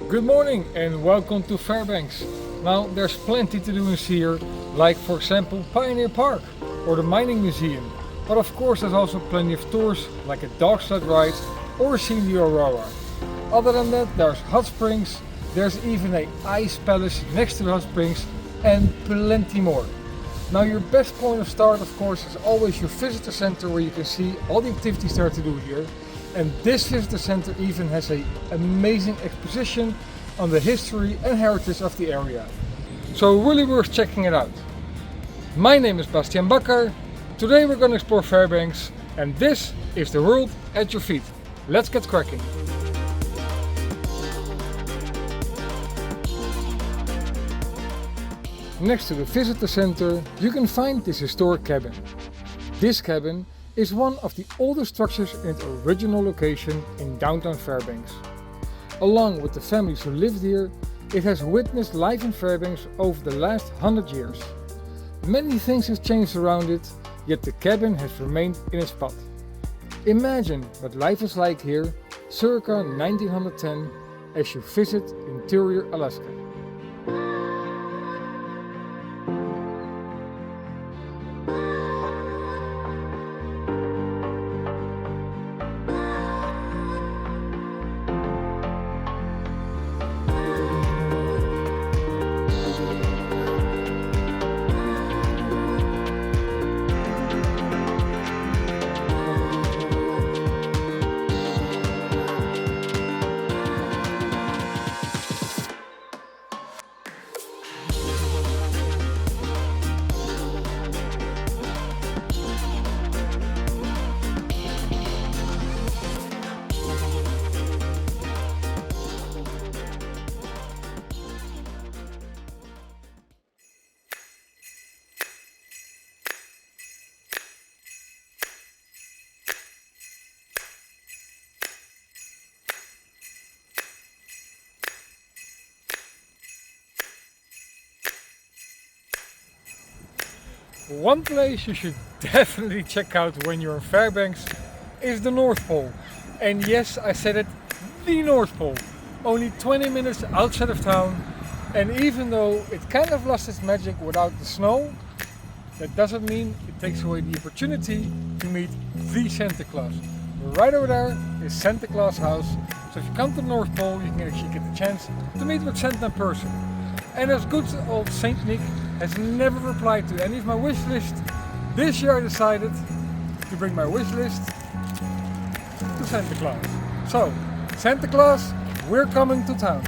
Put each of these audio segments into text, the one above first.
Good morning and welcome to Fairbanks. Now there's plenty to do in here, like for example Pioneer Park or the Mining Museum. But of course there's also plenty of tours like a dog sled ride or seeing the Aurora. Other than that there's hot springs, there's even a ice palace next to the hot springs and plenty more. Now your best point of start of course is always your visitor center where you can see all the activities there to do here. And this visitor center even has an amazing exposition on the history and heritage of the area. So really worth checking it out. My name is Bastian Bakker. Today we're going to explore Fairbanks and this is the world at your feet. Let's get cracking. Next to the visitor center you can find this historic cabin. This cabin is one of the oldest structures in its original location in downtown Fairbanks. Along with the families who lived here, it has witnessed life in Fairbanks over the last 100 years. Many things have changed around it, yet the cabin has remained in its spot. Imagine what life is like here circa 1910 as you visit interior Alaska. One place you should definitely check out when you're in Fairbanks is the North Pole. And yes, I said it, the North Pole. Only 20 minutes outside of town. And even though it kind of lost its magic without the snow, that doesn't mean it takes away the opportunity to meet the Santa Claus. Right over there is Santa Claus house. So if you come to the North Pole, you can actually get the chance to meet with Santa in person. And as good old Saint Nick has never replied to any of my wish list, this year I decided to bring my wish list to Santa Claus. So, Santa Claus, we're coming to town.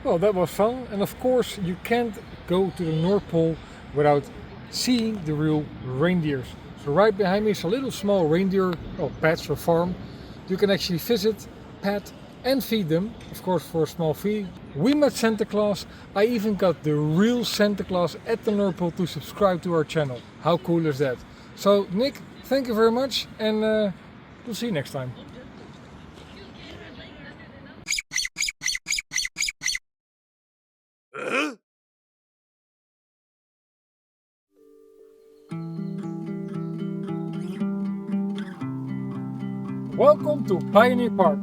Well, that was fun, and of course you can't go to the North Pole without seeing the real reindeers. So right behind me is a little small reindeer patch or farm. You can actually visit, pet and feed them, of course for a small fee. We met Santa Claus. I even got the real Santa Claus at the North Pole to subscribe to our channel. How cool is that? So Nick, thank you very much, and we'll see you next time. Welcome to Pioneer Park,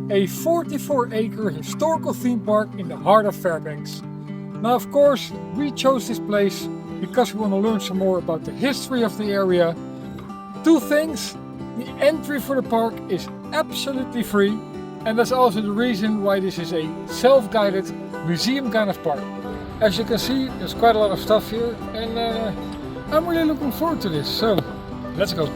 a 44-acre historical theme park in the heart of Fairbanks. Now of course we chose this place because we want to learn some more about the history of the area. Two things: the entry for the park is absolutely free, and that's also the reason why this is a self-guided museum kind of park. As you can see, there's quite a lot of stuff here, and I'm really looking forward to this. So, let's go.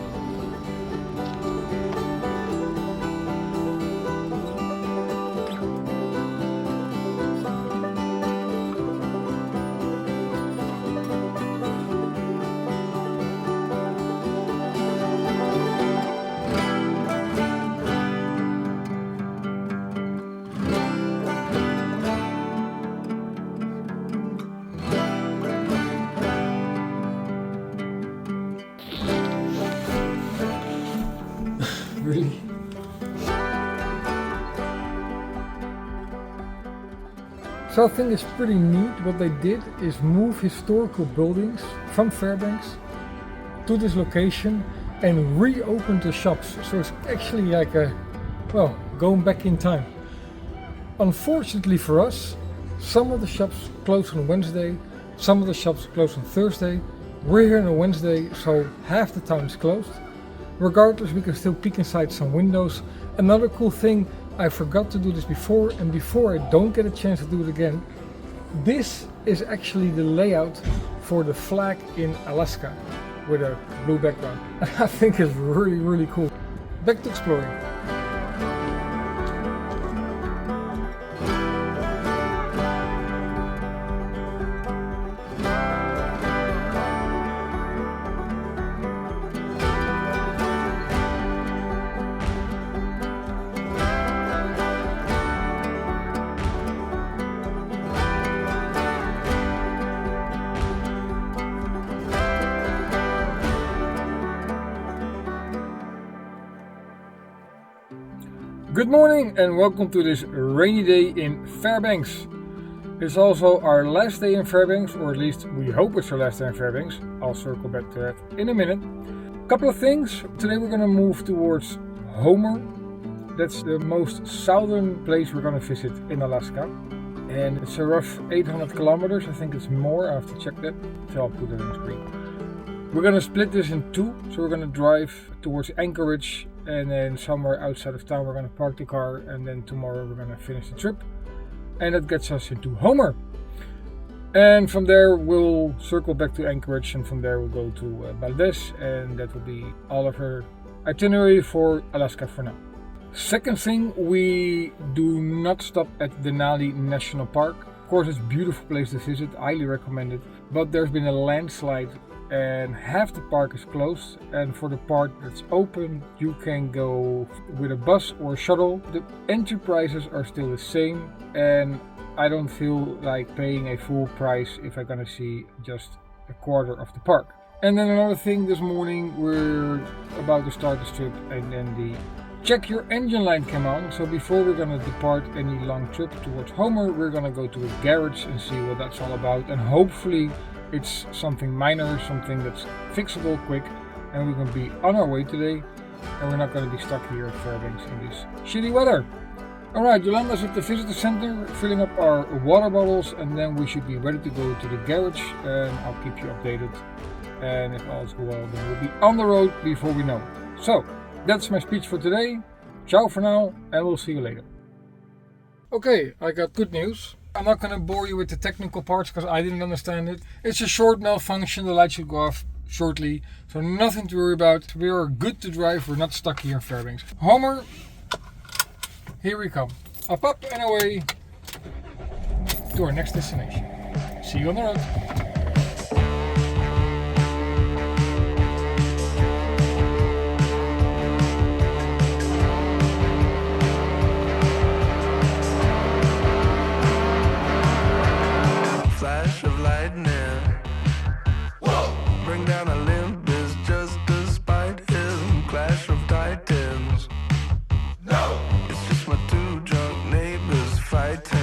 Really? So I think it's pretty neat. What they did is move historical buildings from Fairbanks to this location and reopen the shops. So it's actually like well, going back in time. Unfortunately for us, some of the shops close on Wednesday, some of the shops close on Thursday. We're here on a Wednesday, so half the town is closed. Regardless, we can still peek inside some windows. Another cool thing, I forgot to do this before, and before I don't get a chance to do it again, this is actually the layout for the flag in Alaska with a blue background. I think it's really cool. Back to exploring. Good morning and welcome to this rainy day in Fairbanks. It's also our last day in Fairbanks, or at least we hope it's our last day in Fairbanks. I'll circle back to that in a minute. Couple of things. Today we're going to move towards Homer. That's the most southern place we're going to visit in Alaska. And it's a rough 800 kilometers. I think it's more. I have to check that. So I'll put it on the screen. We're going to split this in two. So we're going to drive towards Anchorage, and then somewhere outside of town we're going to park the car, and then tomorrow we're going to finish the trip, and that gets us into Homer, and from there we'll circle back to Anchorage, and from there we'll go to Valdez, and that will be all of our itinerary for Alaska for now. Second thing, we do not stop at Denali National Park. Of course, it's a beautiful place to visit, highly recommend it, but there's been a landslide and half the park is closed, and for the part that's open you can go with a bus or a shuttle. The entry prices are still the same, and I don't feel like paying a full price if I'm gonna see just a quarter of the park. And then another thing, this morning we're about to start this trip, and then the check your engine light came on. So before we're gonna depart any long trip towards Homer, we're gonna go to a garage and see what that's all about, and hopefully it's something minor, something that's fixable quick, and we're going to be on our way today, and we're not going to be stuck here at Fairbanks in this shitty weather. Alright, Yolanda's at the visitor center filling up our water bottles, and then we should be ready to go to the garage, and I'll keep you updated, and if all's well then we'll be on the road before we know. So, that's my speech for today. Ciao for now, and we'll see you later. Okay, I got good news. I'm not going to bore you with the technical parts because I didn't understand it. It's a short malfunction, the light should go off shortly, so nothing to worry about. We are good to drive, we're not stuck here in Fairbanks. Homer, here we come. Up and away to our next destination. See you on the road. Of lightning, whoa! Bring down Olympus just to spite him. Clash of titans, no! It's just my two drunk neighbors fighting.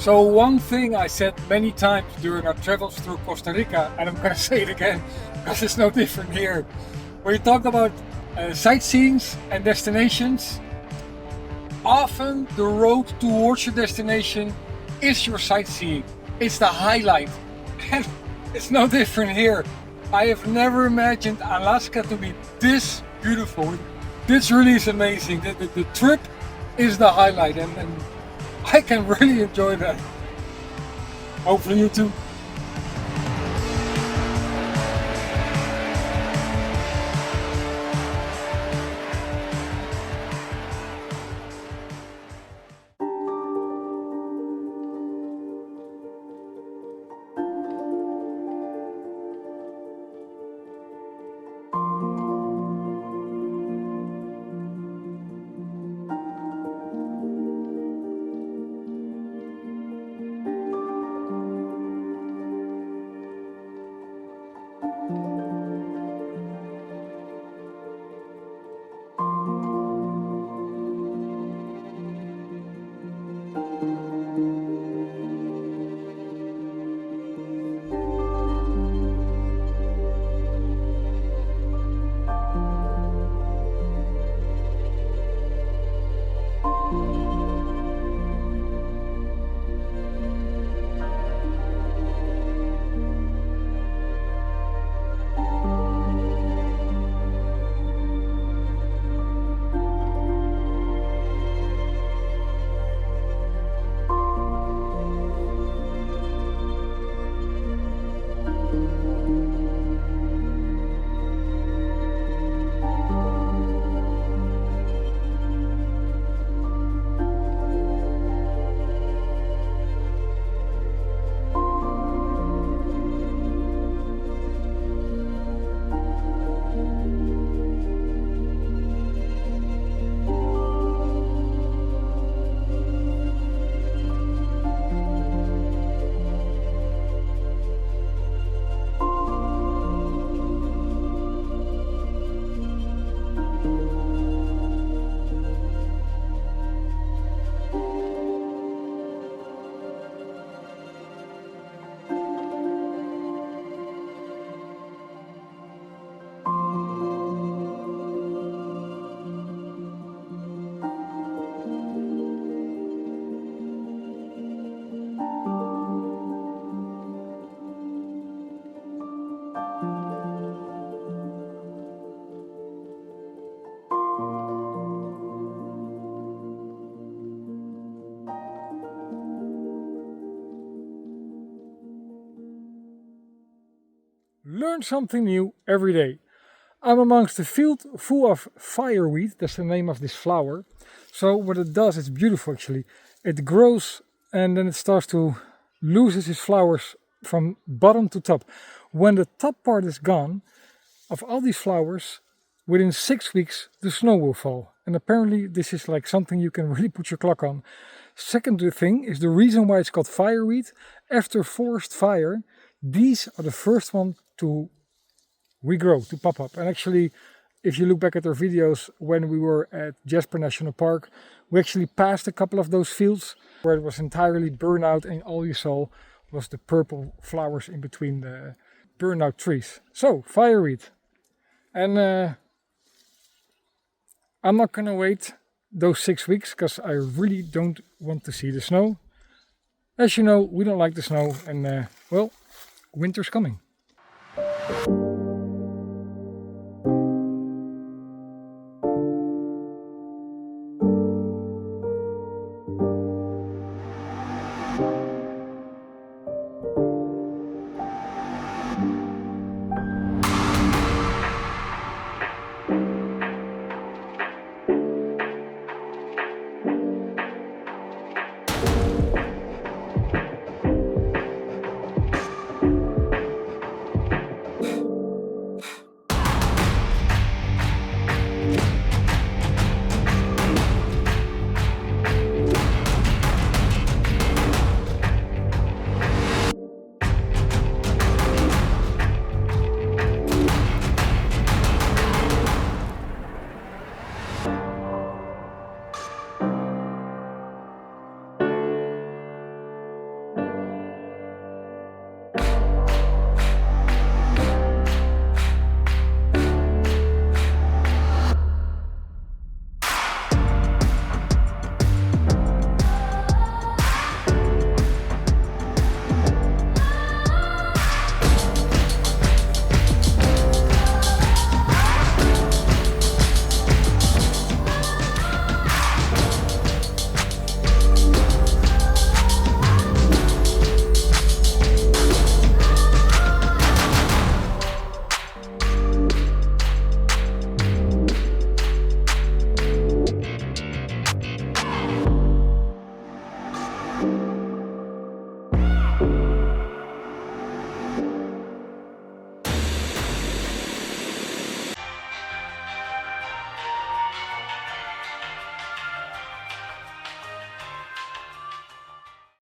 So one thing I said many times during our travels through Costa Rica, and I'm gonna say it again because it's no different here. When you talk about sightseeing and destinations, often the road towards your destination is your sightseeing. It's the highlight, and it's no different here. I have never imagined Alaska to be this beautiful. This really is amazing. The trip is the highlight, and I can really enjoy that. Hopefully you too. Learn something new every day. I'm amongst a field full of fireweed, that's the name of this flower. So what it does, it's beautiful actually. It grows and then it starts to loses its flowers from bottom to top. When the top part is gone, of all these flowers, within 6 weeks the snow will fall. And apparently this is like something you can really put your clock on. Second thing is the reason why it's called fireweed. After forest fire, these are the first one to regrow, to pop up. And actually, if you look back at our videos when we were at Jasper National Park, we actually passed a couple of those fields where it was entirely burned out and all you saw was the purple flowers in between the burned out trees. So, fireweed. And I'm not gonna wait those 6 weeks because I really don't want to see the snow. As you know, we don't like the snow and well, winter's coming.